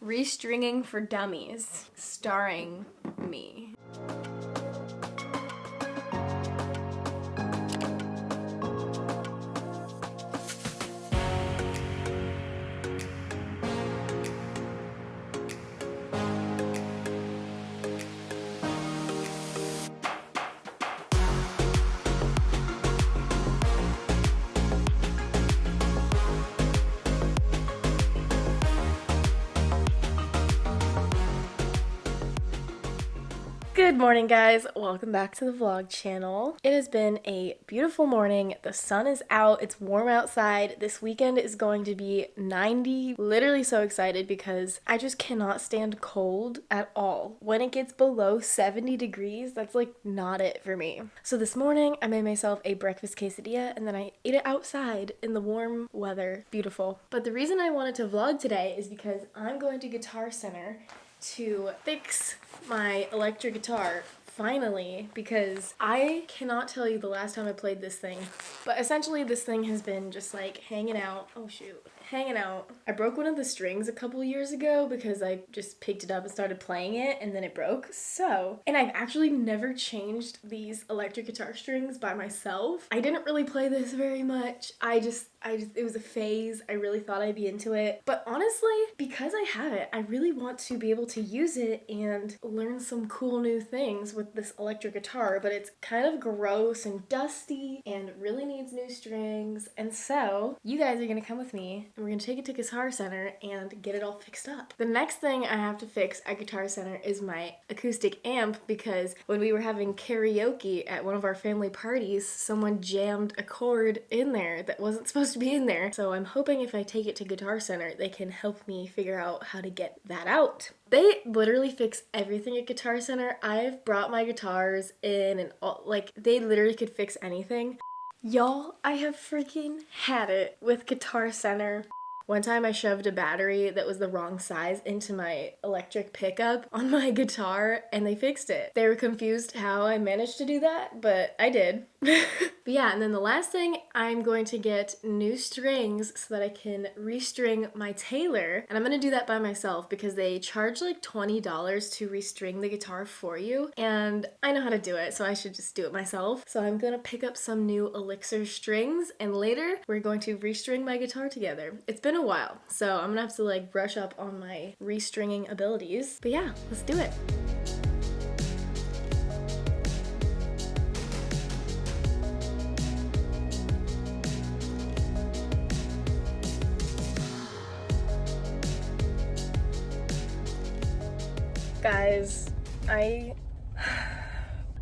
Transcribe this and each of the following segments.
Restringing for Dummies, starring me. Good morning, guys. Welcome back to the vlog channel. It has been a beautiful morning. The sun is out. It's warm outside. This weekend is going to be 90. Literally so excited because I just cannot stand cold at all. When it gets below 70 degrees, that's like not it for me. So this morning I made myself a breakfast quesadilla and then I ate it outside in the warm weather. Beautiful. But the reason I wanted to vlog today is because I'm going to Guitar Center to fix my electric guitar finally, because I cannot tell you the last time I played this thing, but essentially this thing has been just like hanging out. Hanging out. I broke one of the strings a couple years ago because I just picked it up and started playing it and then it broke. And I've actually never changed these electric guitar strings by myself. I didn't really play this very much. It was a phase. I really thought I'd be into it. But honestly, because I have it, I really want to be able to use it and learn some cool new things with this electric guitar, but it's kind of gross and dusty and really needs new strings. And so you guys are gonna come with me and we're gonna take it to Guitar Center and get it all fixed up. The next thing I have to fix at Guitar Center is my acoustic amp, because when we were having karaoke at one of our family parties, someone jammed a chord in there that wasn't supposed to be in there. So I'm hoping if I take it to Guitar Center, they can help me figure out how to get that out. They literally fix everything at Guitar Center. I've brought my guitars in and all, like, they literally could fix anything. Y'all, I have freaking had it with Guitar Center. One time I shoved a battery that was the wrong size into my electric pickup on my guitar and they fixed it. They were confused how I managed to do that, but I did. But yeah, and then the last thing, I'm going to get new strings so that I can restring my Taylor. And I'm going to do that by myself because they charge like $20 to restring the guitar for you. And I know how to do it, so I should just do it myself. So I'm going to pick up some new Elixir strings and later we're going to restring my guitar together. It's been a while, so I'm gonna have to like brush up on my restringing abilities. But yeah, let's do it. Guys, I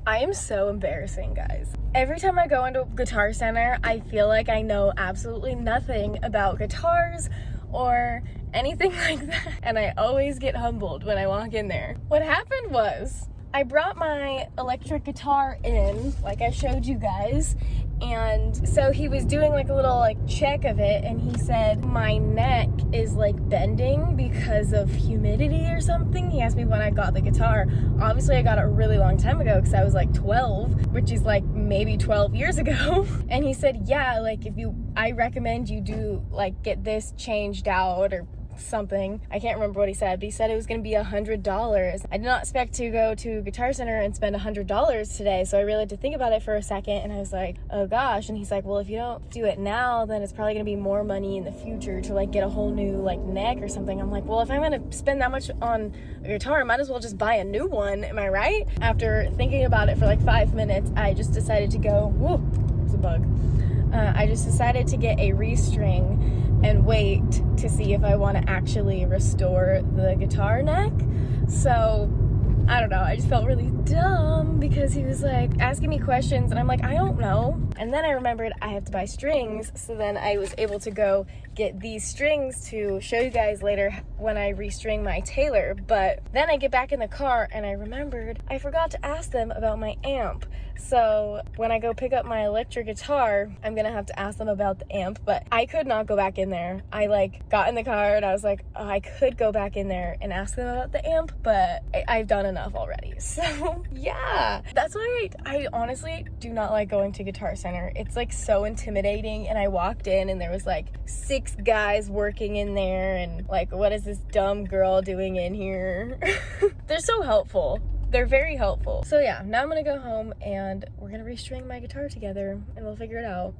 am so embarrassing, guys. Every time I go into Guitar Center, I feel like I know absolutely nothing about guitars or anything like that. And I always get humbled when I walk in there. What happened was, I brought my electric guitar in, like I showed you guys, and so he was doing like a little like check of it and he said my neck is like bending because of humidity or something. He asked me when I got the guitar. Obviously I got it a really long time ago because I was like 12, which is like maybe 12 years ago. And he said, yeah, like I recommend you do like get this changed out or something. I can't remember what he said, but he said it was going to be $100. I did not expect to go to Guitar Center and spend $100 today, so I really had to think about it for a second, and I was like, oh gosh. And he's like, well, if you don't do it now, then it's probably going to be more money in the future to like get a whole new like neck or something. I'm like, well, if I'm going to spend that much on a guitar, I might as well just buy a new one. Am I right? After thinking about it for like 5 minutes, I just decided to go, whoa, there's a bug. I just decided to get a restring and wait to see if I want to actually restore the guitar neck. So I don't know, I just felt really dumb because he was like asking me questions and I'm like, I don't know. And then I remembered I have to buy strings, so then I was able to go get these strings to show you guys later when I restring my Taylor. But then I get back in the car and I remembered I forgot to ask them about my amp. So when I go pick up my electric guitar, I'm gonna have to ask them about the amp, but I could not go back in there. I like got in the car and I was like, oh, I could go back in there and ask them about the amp, but I've done enough already. So yeah, that's why I honestly do not like going to Guitar Center. It's like so intimidating, and I walked in and there was like 6 guys working in there, and like, what is this dumb girl doing in here? They're so helpful. They're very helpful. So yeah, now I'm gonna go home and we're gonna restring my guitar together and we'll figure it out.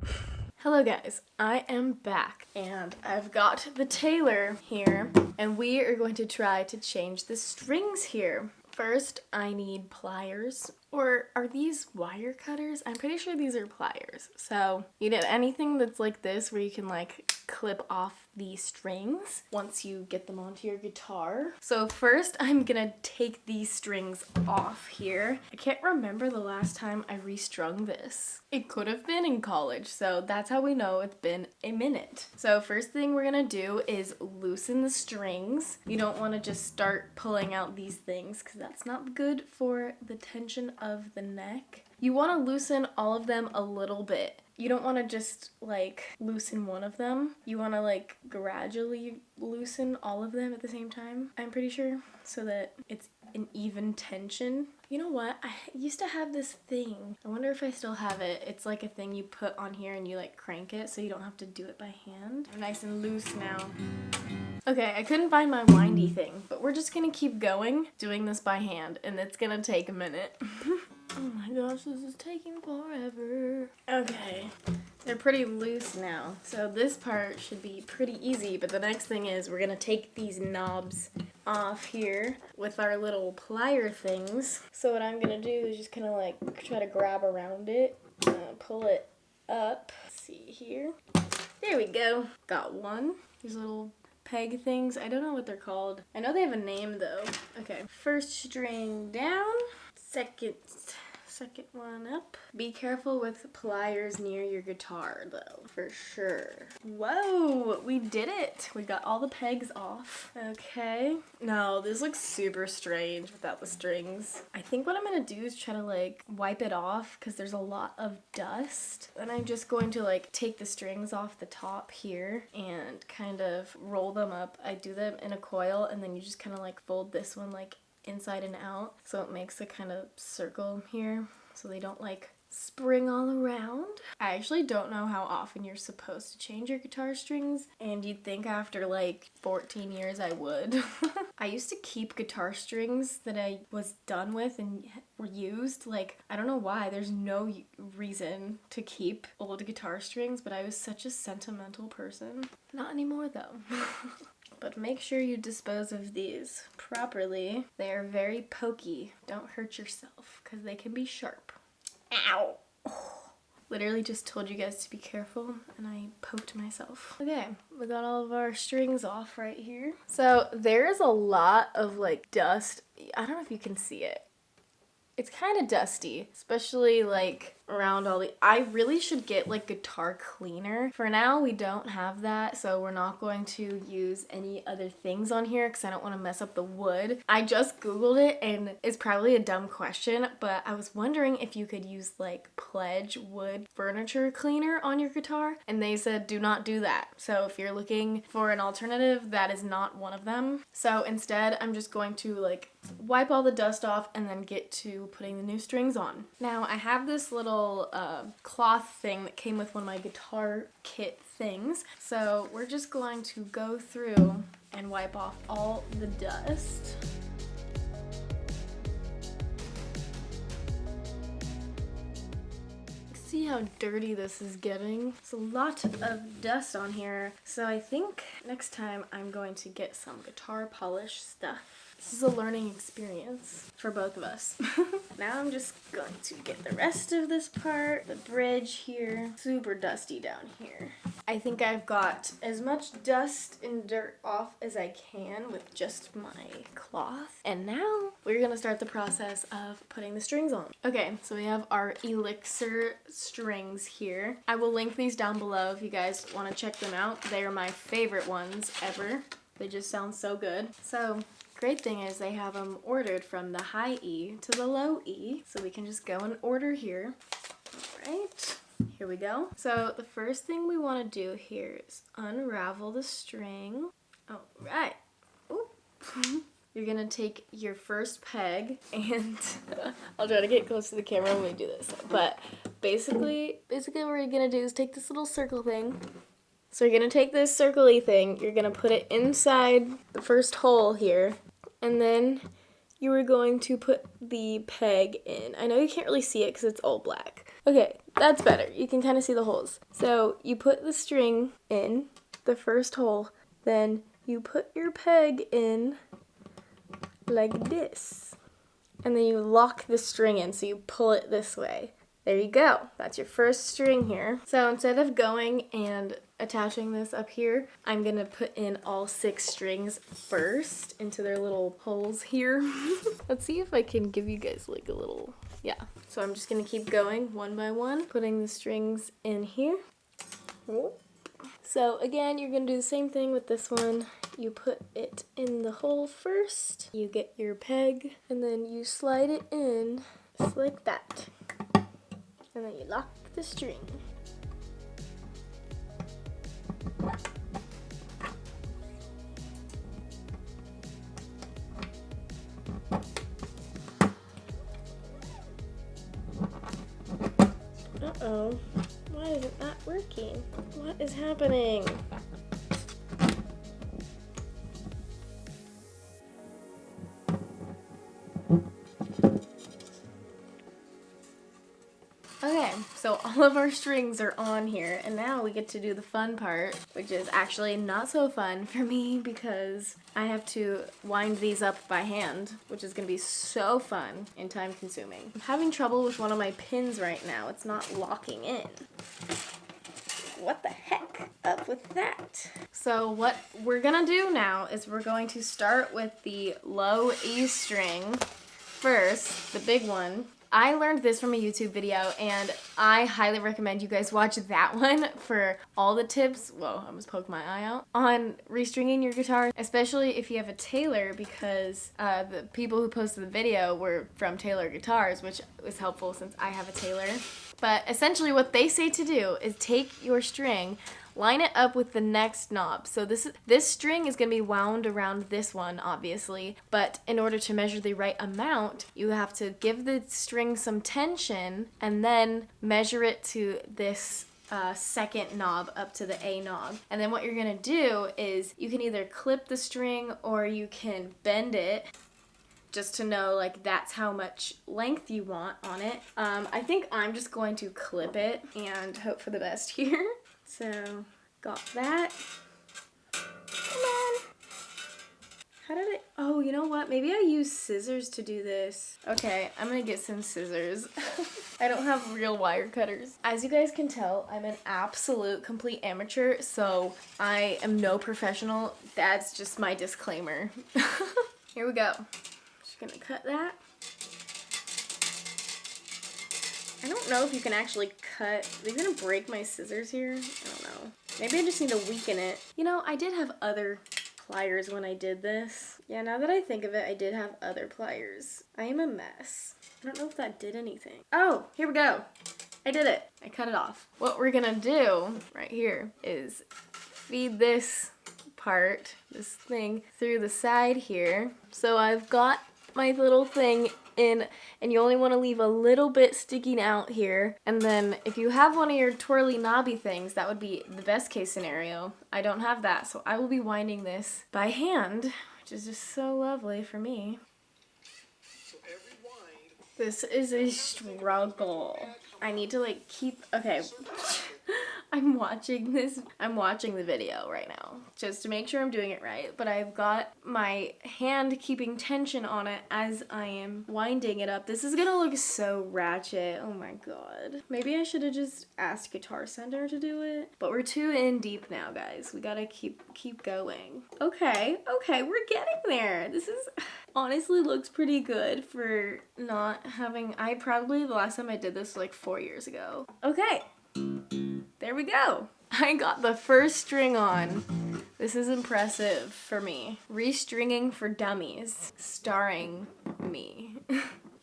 Hello guys, I am back and I've got the tailor here and we are going to try to change the strings here. First, I need pliers. Or are these wire cutters? I'm pretty sure these are pliers. So you need anything that's like this where you can like clip off the strings once you get them onto your guitar. So first I'm gonna take these strings off here. I can't remember the last time I restrung this. It could have been in college, so that's how we know it's been a minute. So first thing we're gonna do is loosen the strings. You don't want to just start pulling out these things because that's not good for the tension of the neck. You want to loosen all of them a little bit. You don't want to just like loosen one of them. You want to like gradually loosen all of them at the same time, I'm pretty sure, so that it's an even tension. You know what? I used to have this thing. I wonder if I still have it. It's like a thing you put on here and you like crank it so you don't have to do it by hand. They're nice and loose now. Okay, I couldn't find my windy thing, but we're just gonna keep going, doing this by hand, and it's gonna take a minute. Oh my gosh, this is taking forever. Okay, they're pretty loose now, so this part should be pretty easy, but the next thing is we're gonna take these knobs off here with our little plier things. So what I'm gonna do is just kind of like try to grab around it, pull it up. Let's see here. There we go. Got one. These little peg things. I don't know what they're called. I know they have a name though. Okay, first string down, second one up. Be careful with pliers near your guitar though, for sure. Whoa, we did it. We got all the pegs off. Okay. No, this looks super strange without the strings. I think what I'm gonna do is try to like wipe it off because there's a lot of dust. And I'm just going to like take the strings off the top here and kind of roll them up. I do them in a coil and then you just kind of like fold this one like inside and out, so it makes a kind of circle here so they don't like spring all around. I actually don't know how often you're supposed to change your guitar strings, and you'd think after like 14 years I would. I used to keep guitar strings that I was done with and were used. Like, I don't know why, there's no reason to keep old guitar strings, but I was such a sentimental person. Not anymore though. But make sure you dispose of these properly. They are very pokey. Don't hurt yourself because they can be sharp. Ow! Oh. Literally just told you guys to be careful and I poked myself. Okay, we got all of our strings off right here. So there is a lot of like dust. I don't know if you can see it. It's kind of dusty, especially like around all the... I really should get like guitar cleaner. For now, we don't have that, so we're not going to use any other things on here because I don't want to mess up the wood. I just Googled it and it's probably a dumb question, but I was wondering if you could use like Pledge wood furniture cleaner on your guitar, and they said do not do that. So if you're looking for an alternative, that is not one of them. So instead, I'm just going to like wipe all the dust off and then get to putting the new strings on. Now I have this little cloth thing that came with one of my guitar kit things, so we're just going to go through and wipe off all the dust. See how dirty this is getting? It's a lot of dust on here, so I think next time I'm going to get some guitar polish stuff. This is a learning experience for both of us. Now I'm just going to get the rest of this part, the bridge here, super dusty down here. I think I've got as much dust and dirt off as I can with just my cloth. And now we're gonna start the process of putting the strings on. Okay, so we have our Elixir strings here. I will link these down below if you guys wanna check them out. They are my favorite ones ever. They just sound so good. So, great thing is they have them ordered from the high E to the low E, so we can just go in order here. All right, here we go. So the first thing we want to do here is unravel the string. All right. Oop. You're gonna take your first peg and I'll try to get close to the camera when we do this. But basically what we're gonna do is take this little circle thing So you're gonna take this circle-y thing, you're gonna put it inside the first hole here, and then you are going to put the peg in. I know you can't really see it because it's all black. Okay, that's better. You can kind of see the holes. So you put the string in the first hole, then you put your peg in like this. And then you lock the string in, so you pull it this way. There you go. That's your first string here. So instead of going and attaching this up here, I'm gonna put in all 6 strings first into their little holes here. Let's see if I can give you guys like a little, yeah. So I'm just gonna keep going one by one, putting the strings in here. So again, you're gonna do the same thing with this one. You put it in the hole first, you get your peg, and then you slide it in just like that. And then you lock the string. Uh-oh. Why is it not working? What is happening? Okay, so all of our strings are on here, and now we get to do the fun part, which is actually not so fun for me because I have to wind these up by hand, which is going to be so fun and time consuming. I'm having trouble with one of my pins right now. It's not locking in. What the heck up with that? So what we're gonna do now is we're going to start with the low E string first, the big one. I learned this from a YouTube video, and I highly recommend you guys watch that one for all the tips. Whoa, I almost poked my eye out. On restringing your guitar, especially if you have a Taylor, because the people who posted the video were from Taylor Guitars, which was helpful since I have a Taylor. But essentially what they say to do is take your string, line it up with the next knob. So this string is going to be wound around this one, obviously, but in order to measure the right amount, you have to give the string some tension and then measure it to this second knob up to the A knob. And then what you're going to do is you can either clip the string or you can bend it, just to know like that's how much length you want on it. I think I'm just going to clip it and hope for the best here. So, got that. Come on. How did I, oh, you know what? Maybe I use scissors to do this. Okay, I'm gonna get some scissors. I don't have real wire cutters. As you guys can tell, I'm an absolute complete amateur, so I am no professional. That's just my disclaimer. Here we go. Just gonna cut that. I don't know if you can actually cut. Are you gonna break my scissors here? I don't know. Maybe I just need to weaken it. You know, I did have other pliers when I did this. Yeah, now that I think of it, I did have other pliers. I am a mess. I don't know if that did anything. Oh, here we go. I did it. I cut it off. What we're gonna do right here is feed this part, this thing, through the side here. So I've got my little thing in, and you only want to leave a little bit sticking out here. And then if you have one of your twirly knobby things, that would be the best case scenario. I don't have that, so I will be winding this by hand, which is just so lovely for me. This is a struggle. I need to like keep, okay. I'm watching the video right now just to make sure I'm doing it right, but I've got my hand keeping tension on it as I am winding it up. This is gonna look so ratchet. Oh my god. Maybe I should have just asked Guitar Center to do it, but we're too in deep now, guys. We gotta keep going. Okay, we're getting there. This is honestly looks pretty good for not having, the last time I did this was like 4 years ago. Okay. There we go. I got the first string on. This is impressive for me. Restringing for Dummies, starring me.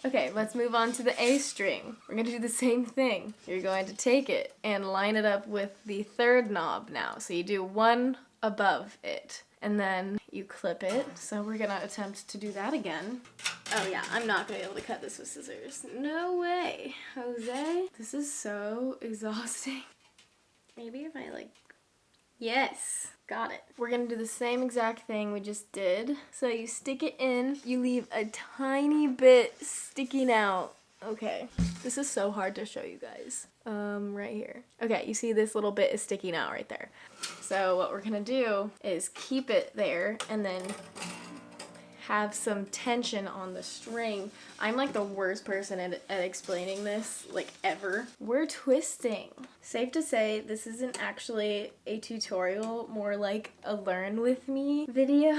Okay, let's move on to the A string. We're gonna do the same thing. You're going to take it and line it up with the third knob now. So you do one above it, and then you clip it. So we're gonna attempt to do that again. Oh yeah, I'm not gonna be able to cut this with scissors. No way, Jose. This is so exhausting. Maybe if I like Yes. Got it. We're gonna do the same exact thing we just did. So you stick it in, you leave a tiny bit sticking out. Okay, this is so hard to show you guys. Right here. Okay, you see this little bit is sticking out right there. So what we're gonna do is keep it there and then have some tension on the string. I'm like the worst person at explaining this, like ever. We're twisting. Safe to say, this isn't actually a tutorial, more like a learn with me video.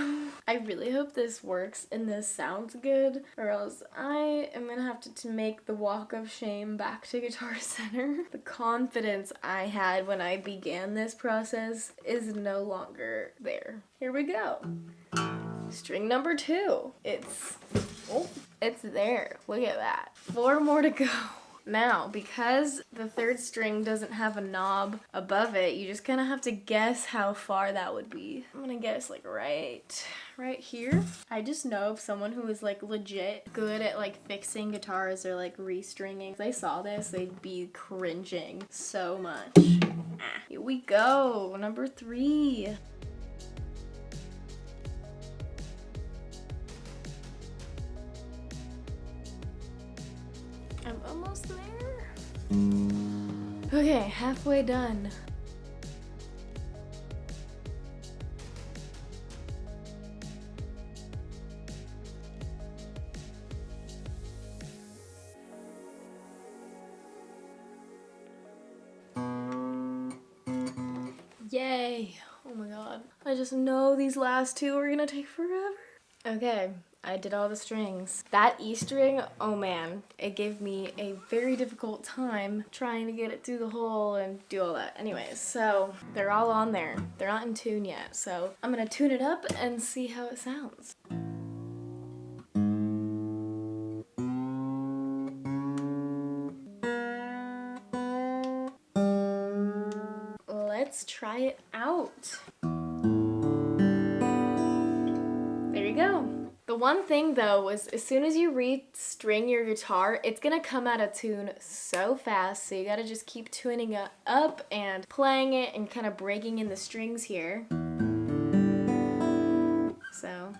I really hope this works and this sounds good, or else I am gonna have to make the walk of shame back to Guitar Center. The confidence I had when I began this process is no longer there. Here we go. String number 2. It's there. Look at that. 4 more to go. Now, because the 3rd string doesn't have a knob above it, you just kind of have to guess how far that would be. I'm gonna guess like right here. I just know of someone who is like legit good at like fixing guitars or like restringing. If they saw this, they'd be cringing so much. Here we go. Number 3. I'm almost there. Okay, halfway done. Yay! Oh my god. I just know these last 2 are gonna take forever. Okay. I did all the strings. That E string, oh man, it gave me a very difficult time trying to get it through the hole and do all that. Anyways, so they're all on there. They're not in tune yet, so I'm gonna tune it up and see how it sounds. Let's try it out. There you go. The one thing though was as soon as you restring your guitar, it's gonna come out of tune so fast, so you gotta just keep tuning it up and playing it and kind of breaking in the strings here. So,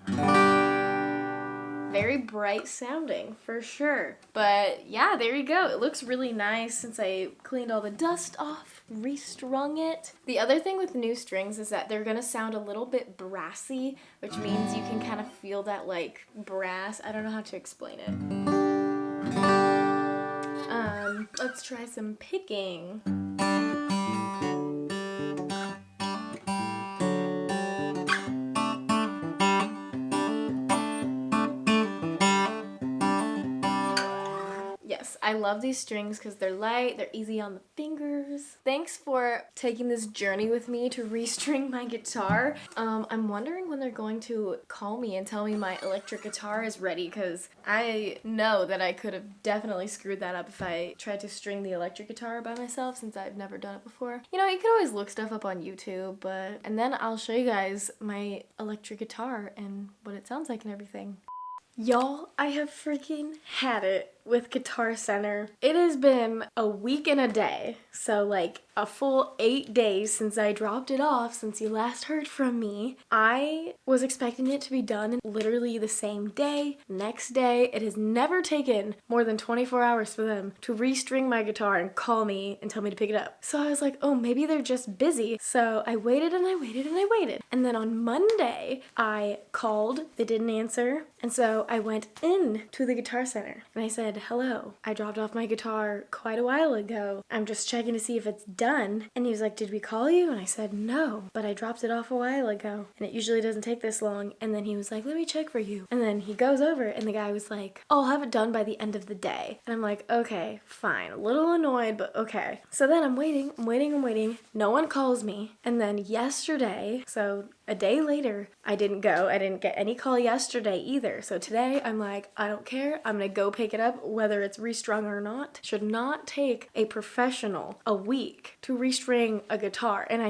very bright sounding for sure. But yeah, there you go. It looks really nice since I cleaned all the dust off, restrung it. The other thing with new strings is that they're gonna sound a little bit brassy, which means you can kind of feel that like brass. I don't know how to explain it. Let's try some picking. Yes, I love these strings because they're light, they're easy on the fingers. Thanks for taking this journey with me to restring my guitar. I'm wondering when they're going to call me and tell me my electric guitar is ready, because I know that I could have definitely screwed that up if I tried to string the electric guitar by myself, since I've never done it before. You know, you can always look stuff up on YouTube, and then I'll show you guys my electric guitar and what it sounds like and everything. Y'all, I have freaking had it with Guitar Center. It has been a week and a day, so like a full 8 days since I dropped it off, since you last heard from me. I was expecting it to be done literally the same day, next day. It has never taken more than 24 hours for them to restring my guitar and call me and tell me to pick it up. So I was like, oh, maybe they're just busy. So I waited and I waited and I waited. And then on Monday, I called, they didn't answer. And so I went in to the Guitar Center and I said, hello, I dropped off my guitar quite a while ago. I'm just checking to see if it's done. And he was like, did we call you? And I said, no, but I dropped it off a while ago and it usually doesn't take this long. And then he was like, let me check for you. And then he goes over and the guy was like, oh, I'll have it done by the end of the day. And I'm like, okay, fine. A little annoyed, but okay. So then I'm waiting. No one calls me. And then yesterday, so A day later, I didn't go. I didn't get any call yesterday either. So today I'm like, I don't care. I'm gonna go pick it up whether it's restrung or not. Should not take a professional a week to restring a guitar. And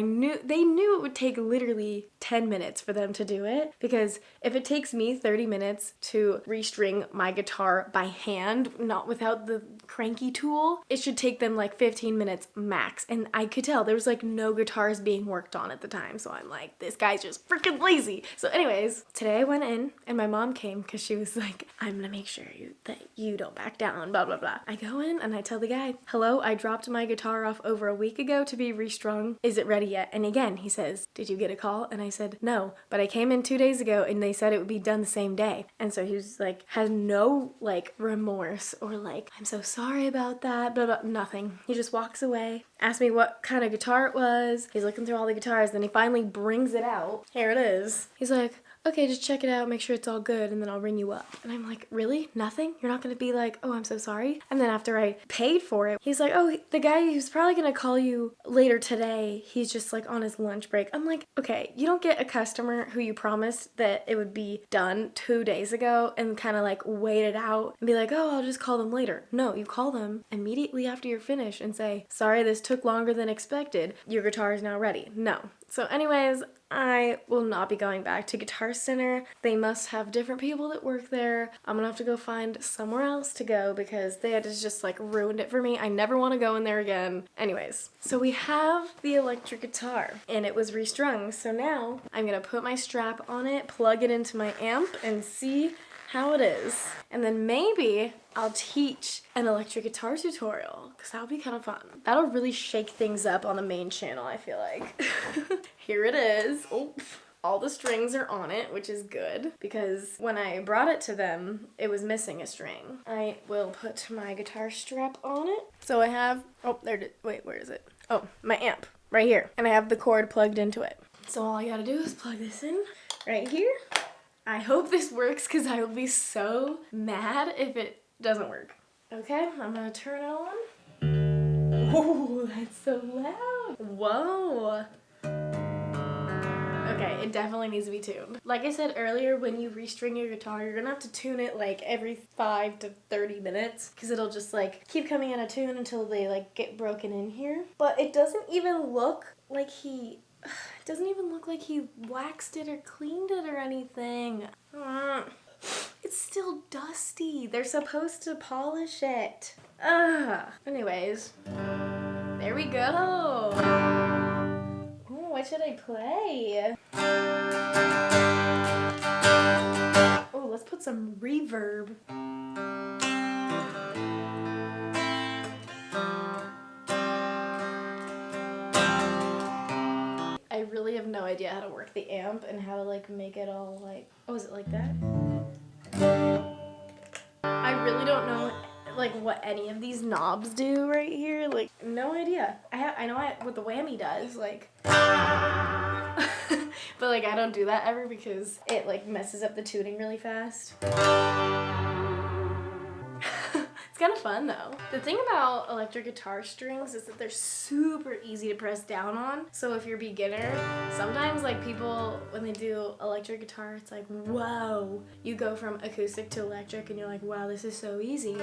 they knew it would take literally 10 minutes for them to do it, because if it takes me 30 minutes to restring my guitar by hand, not without the cranky tool, it should take them like 15 minutes max. And I could tell there was like no guitars being worked on at the time. So I'm like, this guy's just freaking lazy. So anyways, today I went in and my mom came because she was like, I'm gonna make sure that you don't back down, blah, blah, blah. I go in and I tell the guy, hello, I dropped my guitar off over a week ago to be restrung. Is it ready yet? And again, he says, did you get a call? And I said, no, but I came in 2 days ago and they said it would be done the same day. And so he was like, has no like remorse or like, I'm so sorry about that, blah, blah, nothing. He just walks away, asks me what kind of guitar it was. He's looking through all the guitars, then he finally brings it out. Here it is. He's like, okay, just check it out, make sure it's all good, and then I'll ring you up. And I'm like, really? Nothing? You're not gonna be like, oh, I'm so sorry? And then after I paid for it, he's like, oh, the guy who's probably gonna call you later today, he's just like on his lunch break. I'm like, okay, you don't get a customer who you promised that it would be done 2 days ago and kind of like wait it out and be like, oh, I'll just call them later. No, you call them immediately after you're finished and say, sorry, this took longer than expected. Your guitar is now ready. No. So anyways, I will not be going back to Guitar Center. They must have different people that work there. I'm gonna have to go find somewhere else to go because they had just like ruined it for me. I never want to go in there again. Anyways, so we have the electric guitar and it was restrung. So now I'm gonna put my strap on it, plug it into my amp, and see how it is. And then maybe I'll teach an electric guitar tutorial because that'll be kind of fun. That'll really shake things up on the main channel, I feel like. Here it is. Oh, all the strings are on it, which is good because when I brought it to them, it was missing a string. I will put my guitar strap on it. So I have, oh, wait, where is it? Oh, my amp right here. And I have the cord plugged into it. So all I gotta do is plug this in right here. I hope this works because I will be so mad if it doesn't work. Okay, I'm gonna turn it on. Oh, that's so loud. Whoa. Okay, it definitely needs to be tuned. Like I said earlier, when you restring your guitar, you're gonna have to tune it like every 5 to 30 minutes because it'll just like keep coming out of tune until they like get broken in here. But it doesn't even look like he waxed it or cleaned it or anything. It's still dusty. They're supposed to polish it. Anyways, there we go. Ooh, what should I play? Oh, let's put some reverb. I really have no idea how to work the amp and how to like make it all like, oh, is it like that? I really don't know like what any of these knobs do right here. Like, no idea. I know what the whammy does, like, but like I don't do that ever because it like messes up the tuning really fast. It's kind of fun though. The thing about electric guitar strings is that they're super easy to press down on. So if you're a beginner, sometimes like people, when they do electric guitar, it's like, whoa. You go from acoustic to electric and you're like, wow, this is so easy.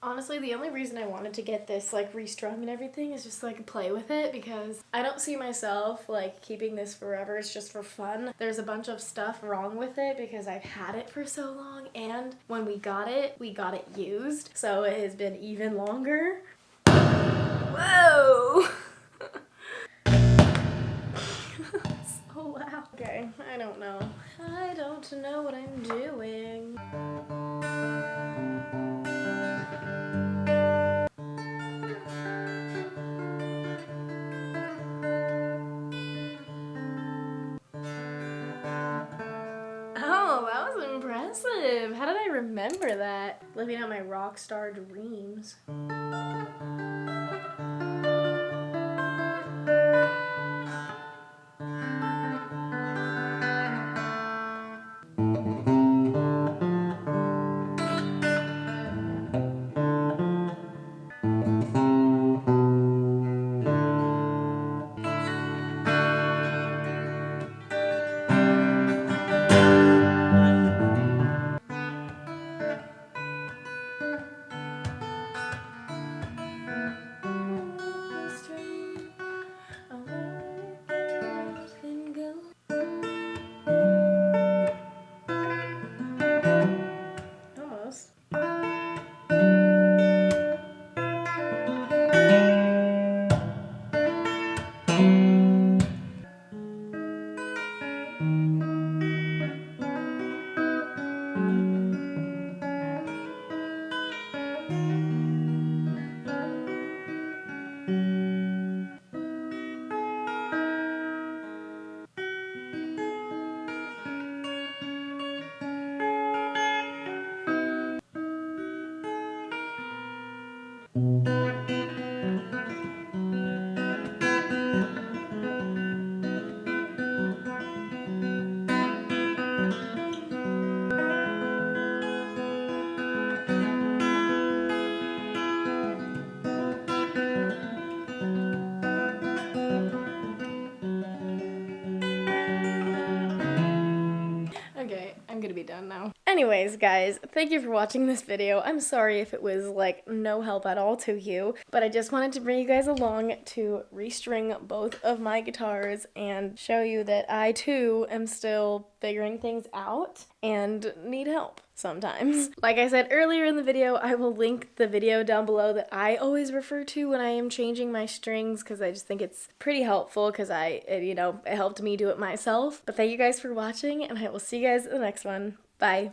Honestly, the only reason I wanted to get this like restrung and everything is just so I could play with it because I don't see myself like keeping this forever. It's just for fun. There's a bunch of stuff wrong with it because I've had it for so long, and when we got it used, so it has been even longer. Whoa! So loud. Okay, I don't know what I'm doing. Impressive. How did I remember that? Living out my rock star dreams. Okay, I'm gonna be done now. Anyways, guys, thank you for watching this video. I'm sorry if it was, like, no help at all to you, but I just wanted to bring you guys along to restring both of my guitars and show you that I, too, am still figuring things out and need help sometimes. Like I said earlier in the video, I will link the video down below that I always refer to when I am changing my strings because I just think it's pretty helpful because it helped me do it myself. But thank you guys for watching, and I will see you guys in the next one. Bye.